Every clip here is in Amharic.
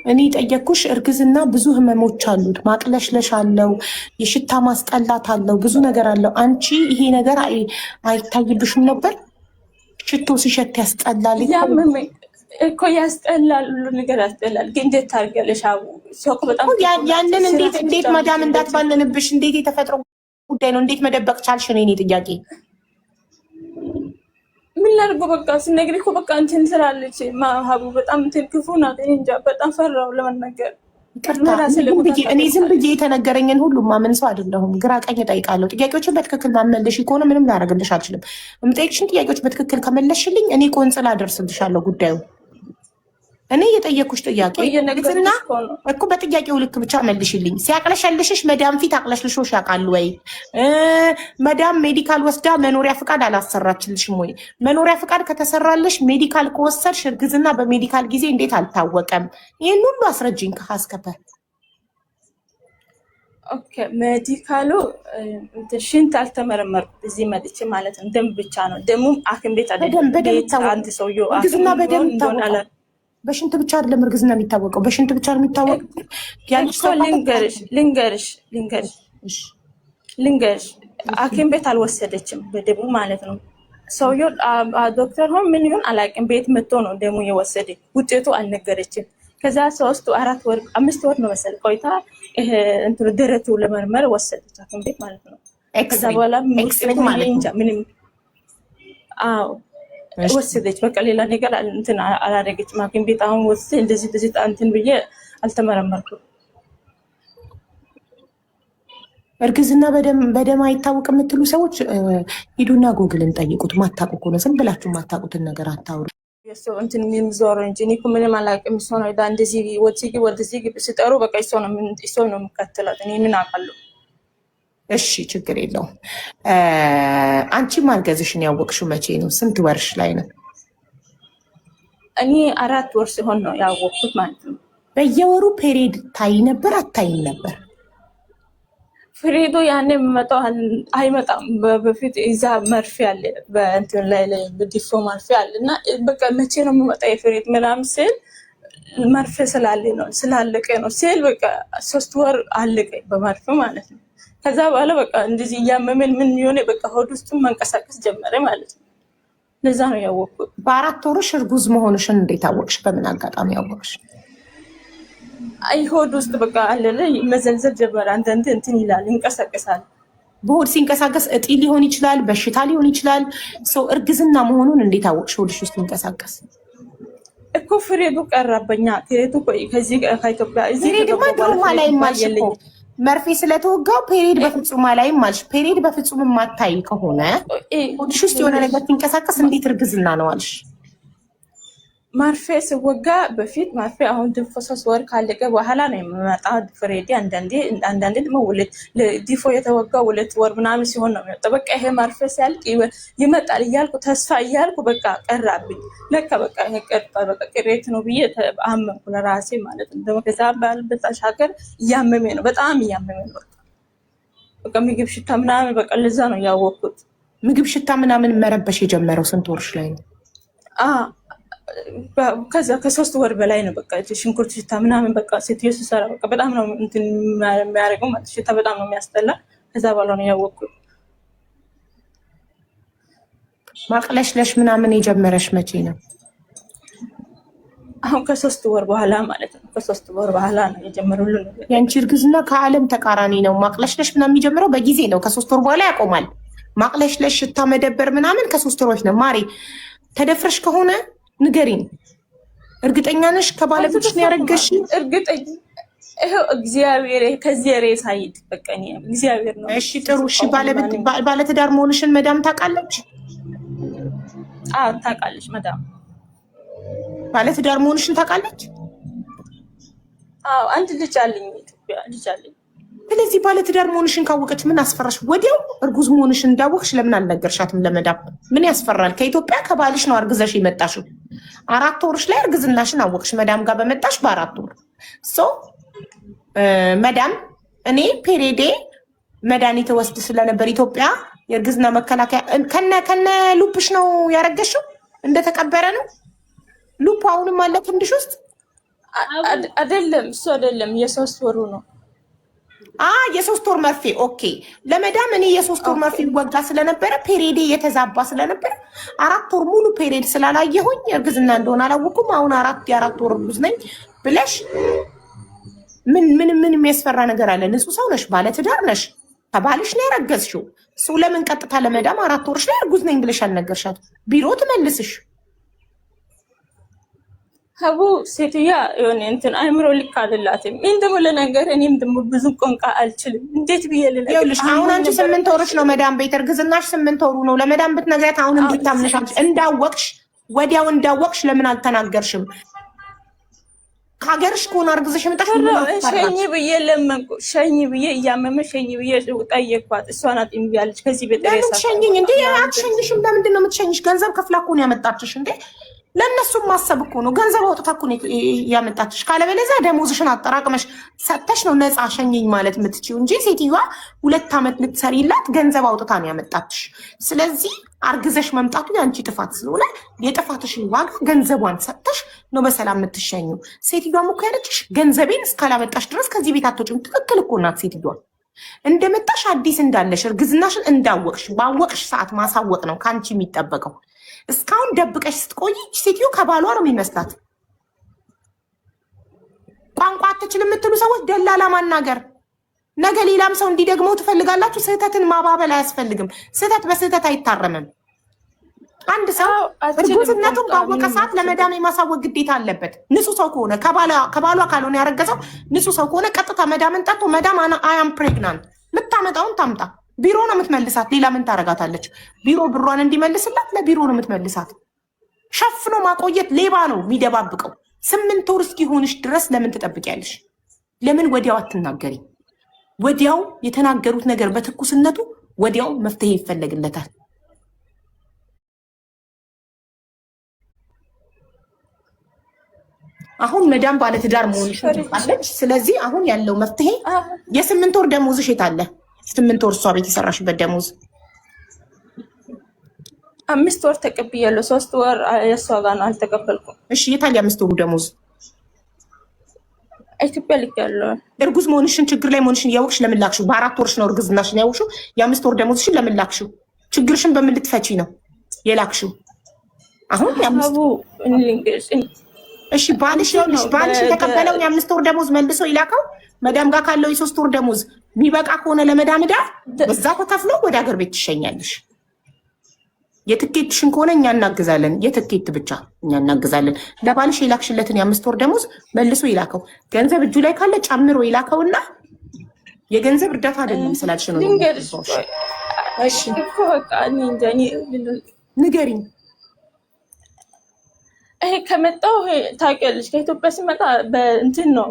እኔ ጠየቅኩሽ እርግዝና ብዙ ህመሞች አሉት። ማቅለሽለሽ አለው፣ የሽታ ማስጠላት አለው፣ ብዙ ነገር አለው። አንቺ ይሄ ነገር አይታይብሽም ነበር? ሽቶ ሲሸት ያስጠላል እኮ ያስጠላል፣ ሁሉ ነገር ያስጠላል። ግን እንዴት ታርገለሽ? ያንን እንዴት መዳም እንዳትባንንብሽ፣ እንዴት የተፈጥሮ ጉዳይ ነው፣ እንዴት መደበቅ ቻልሽ? ነው የኔ ጥያቄ። ምን ላድርገው? በቃ ስነግሪ እኮ በቃ እንትን ስላለች ሀቡ በጣም እንትን ክፉ ናት። እኔ እንጃ በጣም ፈራው ለመናገር። እኔ ዝም ብዬ የተነገረኝን ሁሉ ማመን ሰው አይደለሁም። ግራ ቀኝ እጠይቃለሁ። ጥያቄዎችን በትክክል ማመለሽ ከሆነ ምንም ላደርግልሽ አልችልም። የምጠይቅሽን ጥያቄዎች በትክክል ከመለሽልኝ እኔ ቆንጽላ አደርስልሻለሁ ጉዳዩ። እኔ የጠየኩሽ ጥያቄ እና እኮ በጥያቄው ልክ ብቻ መልሽልኝ። ሲያቅለሸልሽሽ መዳም ፊት አቅለሽልሾሽ ያውቃል ወይ? መዳም ሜዲካል ወስዳ መኖሪያ ፍቃድ አላሰራችልሽም ወይ? መኖሪያ ፍቃድ ከተሰራልሽ ሜዲካል ከወሰድሽ እርግዝና በሜዲካል ጊዜ እንዴት አልታወቀም? ይህን ሁሉ አስረጅኝ ከሀስከፈ። ኦኬ ሜዲካሉ ሽንት አልተመረመርኩም እዚህ መጥቼ ማለት ነው። ደም ብቻ ነው። ደሙም ሐኪም ቤት አይደለም። አንድ ሰውዬው እርግዝና በደም ይታወቃል። በሽንት ብቻ አይደለም እርግዝና የሚታወቀው፣ በሽንት ብቻ ነው የሚታወቀው። ልንገርሽ ሐኪም ቤት አልወሰደችም በደሙ ማለት ነው። ሰውዬው ዶክተር ሆን ምን ይሁን አላውቅም፣ ቤት መጥቶ ነው ደሙ የወሰደ። ውጤቱ አልነገረችም። ከዛ 3 4 ወር 5 ወር ነው መሰል ቆይታ እንትኑ ደረቱ ለመርመር ወሰደች ሐኪም ቤት ማለት ነው። ከዛ በኋላ ምንም ወሰደች። በቃ ሌላ ነገር እንትን አላደረገችም። ሐኪም ቤት አሁን ወስደ እንደዚህ እንትን ብዬ አልተመረመርኩም። እርግዝና በደም አይታወቅም የምትሉ ሰዎች ሂዱና ጎግልን ጠይቁት። ማታውቁ ከሆነ ዝም ብላችሁ ማታውቁትን ነገር አታውሩ። የሰው እንትን የሚዞረው እንጂ እኔ እኮ ምንም አላውቅም። እሷ ነው እንደዚህ ወደዚህ ሲጠሩ በቃ እሷ ነው የምከተላት። እኔ ምን አውቃለሁ? እሺ ችግር የለውም። አንቺ ማርገዝሽን ያወቅሽው መቼ ነው? ስንት ወርሽ ላይ ነው? እኔ 4 ወር ሲሆን ነው ያወቅኩት ማለት ነው። በየወሩ ፔሪድ ታይ ነበር አታይም ነበር? ፍሬዶ ያኔ የሚመጣው አይመጣም። በፊት እዛ መርፌ አለ በእንትን ላይ በዲፎ መርፌ አለ እና በቃ መቼ ነው የሚመጣ የፍሬድ ምናምን ስል መርፌ ስላለቀ ነው ሲል በቃ 3 ወር አለቀ በመርፌ ማለት ነው። ከዛ በኋላ በቃ እንደዚህ እያመመን ምን የሆነ በቃ ሆድ ውስጥም መንቀሳቀስ ጀመረ ማለት ነው። ለዛ ነው ያወቅኩት። በ4 ወርሽ እርጉዝ መሆንሽን እንዴት አወቅሽ? በምን አጋጣሚ ያወቅሽ? አይ ሆድ ውስጥ በቃ አለለ መዘልዘል ጀመረ። አንዳንዴ እንትን ይላል ይንቀሳቀሳል። በሆድ ሲንቀሳቀስ እጢ ሊሆን ይችላል፣ በሽታ ሊሆን ይችላል። ሰው እርግዝና መሆኑን እንዴት አወቅሽ? ሆድሽ ውስጥ ይንቀሳቀስ እኮ ፍሬዱ ቀረበኛ። ፍሬዱ ከዚህ ከኢትዮጵያ እዚህ ደግሞ ድሮማ ላይ ማልሽኮ መርፌ ስለተወጋው ፔሪድ በፍጹም አላይም ማልሽ። ፔሪድ በፍጹም የማታይ ከሆነ ሆድሽ ውስጥ የሆነ ነገር ሲንቀሳቀስ እንዴት እርግዝና ነው አልሽ? መርፌ ሲወጋ በፊት መርፌ አሁን ዲፎ 3 ወር ካለቀ በኋላ ነው የሚመጣ ፍሬዲ። አንዳንዴ ደግሞ ዲፎ የተወጋ 2 ወር ምናምን ሲሆን ነው የሚመጣ። በቃ ይሄ መርፌ ሲያልቅ ይመጣል እያልኩ ተስፋ እያልኩ በቃ ቀራብኝ። ለካ በቃ ይሄ ቀርቷል፣ በቃ ቅሬት ነው ብዬ አመንኩ ለራሴ ማለት ነው። ደግሞ ከዛ ባልበታሽ ሀገር እያመመ ነው፣ በጣም እያመመ ነው። በቃ ምግብ ሽታ ምናምን በቃ ለዛ ነው ያወቅኩት። ምግብ ሽታ ምናምን መረበሽ የጀመረው ስንት ወርሽ ላይ ነው? ከዛ ከ3 ወር በላይ ነው። በቃ ሽንኩርት ሽታ ምናምን በቃ ሴትዮ ሲሰራ በቃ በጣም ነው እንትን የሚያደርገው ማለት ሽታ በጣም ነው የሚያስጠላ። ከዛ በኋላ ነው ያወቅኩት። ማቅለሽለሽ ምናምን የጀመረሽ መቼ ነው? አሁን ከ3 ወር በኋላ ማለት ነው። ከ3 ወር በኋላ ነው የጀመረው። ያንቺ እርግዝና ከዓለም ተቃራኒ ነው። ማቅለሽለሽ ምናምን የሚጀምረው በጊዜ ነው። ከ3 ወር በኋላ ያቆማል። ማቅለሽለሽ፣ ሽታ መደበር ምናምን ከ3 ወሮች ነው። ማሬ ተደፍረሽ ከሆነ ንገሪኝ። እርግጠኛ ነሽ ከባለቤትሽ ነው ያረገሽ? እርግጠኛ ይሄው እግዚአብሔር ከዚህ ሬሳ ይድ በቃኝ። እግዚአብሔር ነው። እሺ ጥሩ። እሺ ባለትዳር መሆንሽን መዳም ታውቃለች? አዎ ታውቃለች። መዳም ባለትዳር መሆንሽን ታውቃለች? አዎ አንድ ልጅ አለኝ፣ ኢትዮጵያ ልጅ አለኝ። ስለዚህ ባለትዳር መሆንሽን ካወቀች ምን አስፈራሽ? ወዲያው እርጉዝ መሆንሽን እንዳወቅሽ ለምን አልነገርሻትም ለመዳም? ምን ያስፈራል? ከኢትዮጵያ ከባልሽ ነው አርግዘሽ የመጣሽው። 4 ወርሽ ላይ እርግዝናሽን አወቅሽ መዳም ጋር በመጣሽ በ4 ወር መዳም እኔ ፔሬዴ መድኃኒት ወስድ ስለነበር ኢትዮጵያ የእርግዝና መከላከያ ከነ ሉፕሽ ነው ያረገሽው? እንደተቀበረ ነው ሉፕ አሁንም አለ ክንድሽ ውስጥ? አይደለም እሱ አይደለም፣ የሶስት ወሩ ነው። የሶስት ወር መርፌ ኦኬ። ለመዳም እኔ የሶስት ወር መርፌ ወጋ ስለነበረ ፔሬዴ የተዛባ ስለነበረ 4 ወር ሙሉ ፔሬድ ስላላየሁኝ እርግዝና እንደሆነ አላወኩም። አሁን የአራት ወር እርጉዝ ነኝ ብለሽ ምን የሚያስፈራ ነገር አለ? ንጹህ ሰው ነሽ፣ ባለትዳር ነሽ፣ ከባልሽ ነው ያረገዝሽው። እሱ ለምን ቀጥታ ለመዳም 4 ወርሽ ላይ እርጉዝ ነኝ ብለሽ አልነገርሻት? ቢሮ ትመልስሽ። ሀቡ ሴትዮዋ የሆነ እንትን አይምሮ ልክ አይደላትም። ይህን ደግሞ ለነገር እኔም ደግሞ ብዙ ቋንቋ አልችልም። እንዴት ብዬ ልነግርሽ? ይኸውልሽ አሁን አንቺ 8 ወርሽ ነው መዳም ቤት፣ እርግዝናሽ 8 ወሩ ነው። ለመዳም ብትነግሪያት አሁን እንዴት ታምነሻለሽ? እንዳወቅሽ ወዲያው እንዳወቅሽ ለምን አልተናገርሽም? ከሀገርሽ ከሆነ አርግዘሽ የመጣሽ ሸኝ ብዬ ለመንኩ። ሸኝ ብዬ እያመመ ሸኝ ብዬ ጠየኳት። እሷ ናት እምቢ አለች። ከዚህ ቤት ሸኝኝ እንዴ? አትሸኝሽም። ለምንድን ነው የምትሸኝሽ? ገንዘብ ከፍላ እኮ ነው ያመጣችሽ እንዴ? ለእነሱም ማሰብ እኮ ነው። ገንዘብ አውጥታ እኮ ነው ያመጣችሽ። ካለበለዚያ ደሞዝሽን አጠራቅመሽ ሰጥተሽ ነው ነፃ ሸኝኝ ማለት የምትችይው እንጂ ሴትዮዋ 2 ዓመት ልትሰሪላት ገንዘብ አውጥታ ነው ያመጣችሽ። ስለዚህ አርግዘሽ መምጣቱ የአንቺ ጥፋት ስለሆነ የጥፋትሽን ዋጋ ገንዘቧን ሰጥተሽ ነው በሰላም የምትሸኙ። ሴትዮዋም እኮ ያለችሽ ገንዘቤን እስካላመጣሽ ድረስ ከዚህ ቤት አትወጪም። ትክክል እኮ ናት ሴትዮዋ። እንደመጣሽ አዲስ እንዳለሽ እርግዝናሽን እንዳወቅሽ ባወቅሽ ሰዓት ማሳወቅ ነው ከአንቺ የሚጠበቀው። እስካሁን ደብቀሽ ስትቆይ ሴትዮ ከባሏ ነው የሚመስላት። ቋንቋ አትችል የምትሉ ሰዎች ደላላ ማናገር። ነገ ሌላም ሰው እንዲደግመው ትፈልጋላችሁ። ስህተትን ማባበል አያስፈልግም። ስህተት በስህተት አይታረምም። አንድ ሰው እርጉዝነቱን ባወቀ ሰዓት ለመዳም የማሳወቅ ግዴታ አለበት። ንጹህ ሰው ከሆነ ከባሏ ካልሆነ ያረገዘው ንጹህ ሰው ከሆነ ቀጥታ መዳምን ጠርቶ መዳም አያም ፕሬግናንት ምታመጣውን ታምጣ። ቢሮ ነው የምትመልሳት። ሌላ ምን ታረጋታለች? ቢሮ ብሯን እንዲመልስላት ለቢሮ ነው የምትመልሳት። ሸፍኖ ማቆየት ሌባ ነው የሚደባብቀው። 8 ወር እስኪሆንሽ ድረስ ለምን ትጠብቂያለሽ? ለምን ወዲያው አትናገሪ? ወዲያው የተናገሩት ነገር በትኩስነቱ ወዲያው መፍትሄ ይፈለግለታል። አሁን መዳም ባለትዳር መሆንሽ ታውቃለች። ስለዚህ አሁን ያለው መፍትሄ የ8 ወር ደሞዝሽ የት አለ? 8 ወር እሷ ቤት የሰራሽበት ደሞዝ 5 ወር ተቀብያለሁ። 3 ወር የእሷ ጋር ነው አልተቀበልኩም። እሺ የታለ 5 ወሩ ደሞዝ? ኢትዮጵያ ልኬያለሁ። እርጉዝ መሆንሽን ችግር ላይ መሆንሽን እያወቅሽ ለምን ላክሽው? በ4 ወርሽ ነው እርግዝናሽን ያወቅሽው። የ5 ወር ደሞዝሽን ለምን ላክሽው? ችግርሽን በምን ልትፈቺ ነው የላክሽው? አሁን እሺ ባልሽ የተቀበለውን የ5 ወር ደሞዝ መልሶ ይላከው። መዳም ጋር ካለው የ3 ወር ደሞዝ የሚበቃ ከሆነ ለመዳም ዳ በዛ ተከፍሎ ወደ ሀገር ቤት ትሸኛለሽ። የትኬትሽን ከሆነ እኛ እናግዛለን። የትኬት ብቻ እኛ እናግዛለን። ለባልሽ የላክሽለትን የ5 ወር ደሞዝ መልሶ ይላከው። ገንዘብ እጁ ላይ ካለ ጨምሮ ይላከውና የገንዘብ እርዳታ አይደለም ስላልሽ ነው። እሺ ንገሪኝ። ይሄ ከመጣው ታውቂያለሽ፣ ከኢትዮጵያ ሲመጣ በእንትን ነው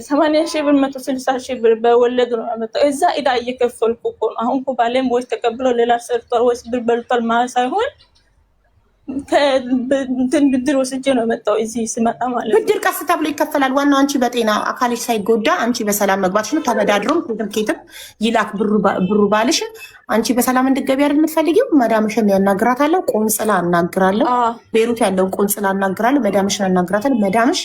80,000 ብር 160,000 ብር በወለድ ነው ያመጣው። እዛ ዕዳ እየከፈልኩ እኮ ነው። አሁን እኮ ባሌም ወይስ ተቀብሎ ሌላ ሰርቷል ወይስ ብር በልቷል ማለት ሳይሆን ከእንትን ብድር ወስጄ ነው የመጣው እዚህ ስመጣ ማለት ነው። ብድር ቀስ ተብሎ ይከፈላል። ዋናው አንቺ በጤና አካልሽ ሳይጎዳ አንቺ በሰላም መግባትሽ ነው። ተበዳድሮም ኬትም ይላክ ብሩ ባልሽን አንቺ በሰላም እንድትገቢ አይደል የምትፈልጊው? መዳምሽን ያናግራታለሁ፣ ቆንጽላ አናግራለሁ፣ ቤሩት ያለውን ቆንጽላ አናግራለሁ፣ መዳምሽን አናግራታለሁ። መዳምሽ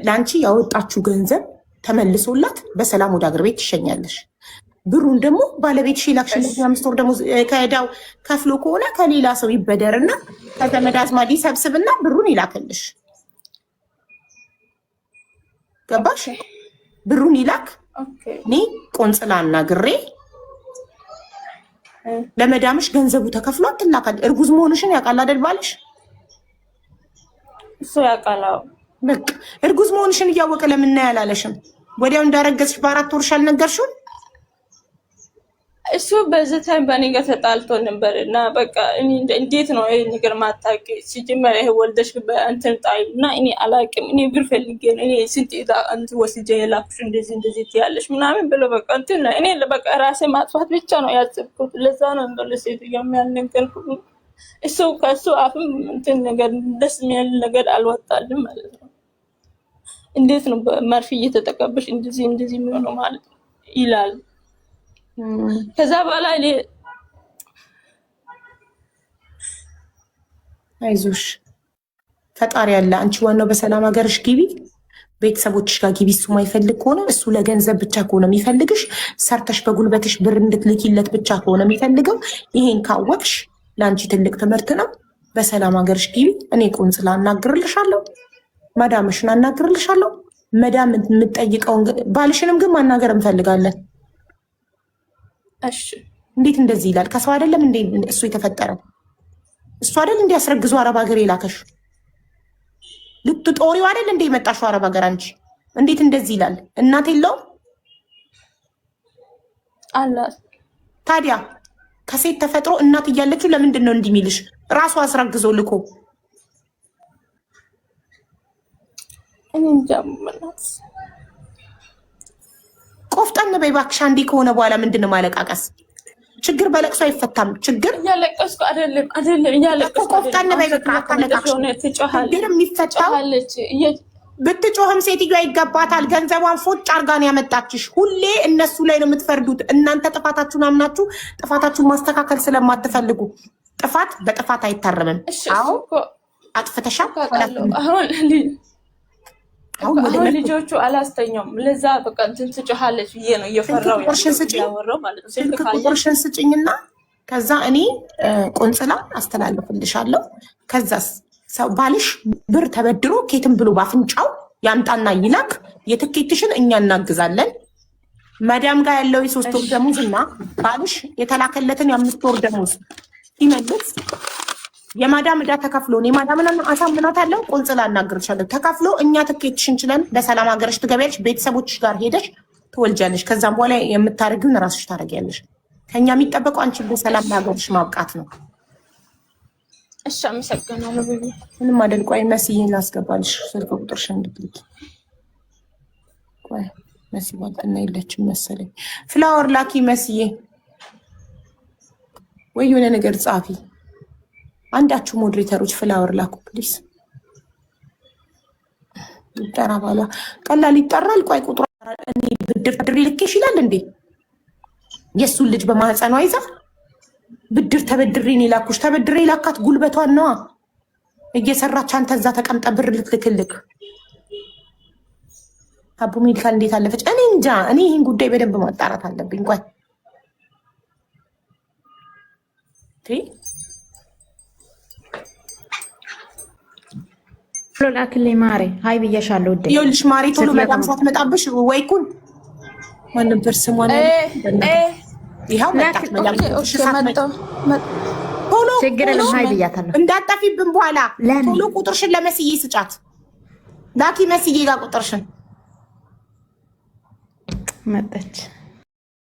ለአንቺ ያወጣችው ገንዘብ ተመልሶላት በሰላም ወደ አገር ቤት ትሸኛለሽ። ብሩን ደግሞ ባለቤትሽ ይላክሽለት የ5 ወር ደግሞ ከዕዳው ከፍሎ ከሆነ ከሌላ ሰው ይበደርና ከዘመድ አዝማድ ይሰብስብና ብሩን ይላክልሽ። ገባሽ? ብሩን ይላክ። እኔ ቆንጽላ አናግሬ ለመዳምሽ ገንዘቡ ተከፍሎ ትላካል። እርጉዝ መሆንሽን ያውቃል አይደል ባልሽ? እሱ ያውቃል። በቃ እርጉዝ መሆንሽን እያወቀ ለምን ነው ያላለሽም? ወዲያው እንዳረገዝሽ በ4 ወርሽ አልነገርሽውም? እሱ በዚህ ታይም በእኔ ጋር ተጣልቶ ነበር እና በቃ እንዴት ነው ይሄ ነገር ማታውቂ? ሲጀመር ይሄ ወልደሽ በእንትን ጣይ እና እኔ አላውቅም። እኔ ብር ፈልጌ ነው እኔ ስንት ዕዳ እንትን ወስጄ የላኩሽ እንደዚህ ትያለሽ ምናምን ብሎ በቃ እንትን እኔ በቃ ራሴ ማጥፋት ብቻ ነው ያሰብኩት። ለዛ ነው ለሴት የሚያልነገርኩት። እሱ ከሱ አፍም እንትን ነገር ደስ የሚያል ነገር አልወጣልም ማለት ነው። እንዴት ነው በመርፌ እየተጠቀበሽ እንደዚህ የሚሆነው ማለት ነው ይላል። ከዛ በኋላ እኔ አይዞሽ ፈጣሪ ያለ አንቺ ዋናው በሰላም ሀገርሽ ግቢ። ቤተሰቦችሽ ጋር ግቢ። እሱ ማይፈልግ ከሆነ እሱ ለገንዘብ ብቻ ከሆነ የሚፈልግሽ ሰርተሽ በጉልበትሽ ብር እንድትልኪለት ብቻ ከሆነ የሚፈልገው ይሄን ካወቅሽ ለአንቺ ትልቅ ትምህርት ነው። በሰላም ሀገርሽ ግቢ። እኔ ቆንጽላ አናግርልሻለሁ፣ መዳምሽን አናግርልሻለሁ። መዳም የምትጠይቀውን ባልሽንም ግን ማናገር እንፈልጋለን። እሺ እንዴት እንደዚህ ይላል? ከሰው አይደለም እንዴ እሱ የተፈጠረው? እሱ አይደል እንዲያስረግዙ አረብ ሀገር የላከሽ? ልትጦሪው አይደል እንዴ የመጣሽው አረብ ሀገር? አንቺ እንዴት እንደዚህ ይላል? እናት የለውም አላት። ታዲያ ከሴት ተፈጥሮ እናት እያለችው ለምንድን ነው እንዲህ የሚልሽ? ራሱ አስረግዞ ልኮ ቆፍጠን በይ እባክሽ። አንዴ ከሆነ በኋላ ምንድን ነው ማለቃቀስ? ችግር በለቅሶ አይፈታም። ችግር እያለቀስኩ አይደለም እያለቀስኩ ቆፍጠን በይ በቃ። አታለቃቅሽ። ችግር የሚፈታው ብትጮህም ሴትዮዋ ይገባታል። ገንዘቧን ፎጭ አርጋን ያመጣችሽ። ሁሌ እነሱ ላይ ነው የምትፈርዱት። እናንተ ጥፋታችሁን አምናችሁ ጥፋታችሁን ማስተካከል ስለማትፈልጉ ጥፋት በጥፋት አይታረምም። አዎ አጥፍተሻል። አሁን ልጆቹ አላስተኛውም። ለዛ በቃ እንትን ትጮሃለች ብዬ ነው እየፈራው ስልክ ቁጥርሽን ስጭኝና ከዛ እኔ ቆንጽላ አስተላልፍልሻለሁ። ከዛስ ሰው ባልሽ ብር ተበድሮ ኬትም ብሎ ባፍንጫው ያምጣና ይላክ። የትኬትሽን እኛ እናግዛለን። መዳም ጋር ያለው የ3 ወር ደሞዝ እና ባልሽ የተላከለትን የ5 ወር ደሞዝ ሲመልስ የማዳም ዕዳ ተከፍሎ የማዳምን አሳምናታለሁ። ቆንጽላ እናግርሻለሁ። ተከፍሎ እኛ ትኬትሽን ችለን በሰላም ሀገርሽ ትገቢያለሽ። ቤተሰቦችሽ ጋር ሄደሽ ትወልጃለሽ። ከዛም በኋላ የምታደርጊውን ራስሽ ታደርጊያለሽ። ከኛ የሚጠበቀው አንቺ በሰላም ለሀገርሽ ማብቃት ነው። እሺ አመሰግናለሁ። ምንም አይደል። ቆይ መስዬ ላስገባልሽ ስልክ ቁጥርሽን እንድትልኪ። ቆይ መሲ ባልጠና የለችም መሰለኝ። ፍላወር ላኪ መስዬ፣ ወይ የሆነ ነገር ጻፊ። አንዳችሁ ሞዴሬተሮች ፍላወር ላኩ ፕሊስ። ይጠራ ባሏ ቀላል ይጠራል። ቆይ ቁጥሩ እኔ ብድር ተበድሬ ልኬሽ ይላል እንዴ? የእሱን ልጅ በማህፀኗ ይዛ ብድር ተበድሬ ነው የላኩሽ። ተበድሬ ላካት ጉልበቷን ነዋ እየሰራች አንተ እዛ ተቀምጠ ብር ልትልክልክ። አቡ ሜዲካል እንዴት አለፈች? እኔ እንጃ። እኔ ይህን ጉዳይ በደንብ ማጣራት አለብኝ። ቆይ ቶሎ ላክልኝ ማሬ። ሀይ ብዬሻለሁ ውዴ። ይኸውልሽ ማሬ ቶሎ መዳም ሳትመጣብሽ ወይ ኩን ማን ነበር ስሟ? ይኸው መጣች መዳም። ቶሎ ችግር የለም ሀይ ብያታለሁ። እንዳጠፊብን በኋላ ቶሎ ቁጥርሽን ለመስዬ ስጫት። ላኪ መስዬ ጋር ቁጥርሽን። መጣች።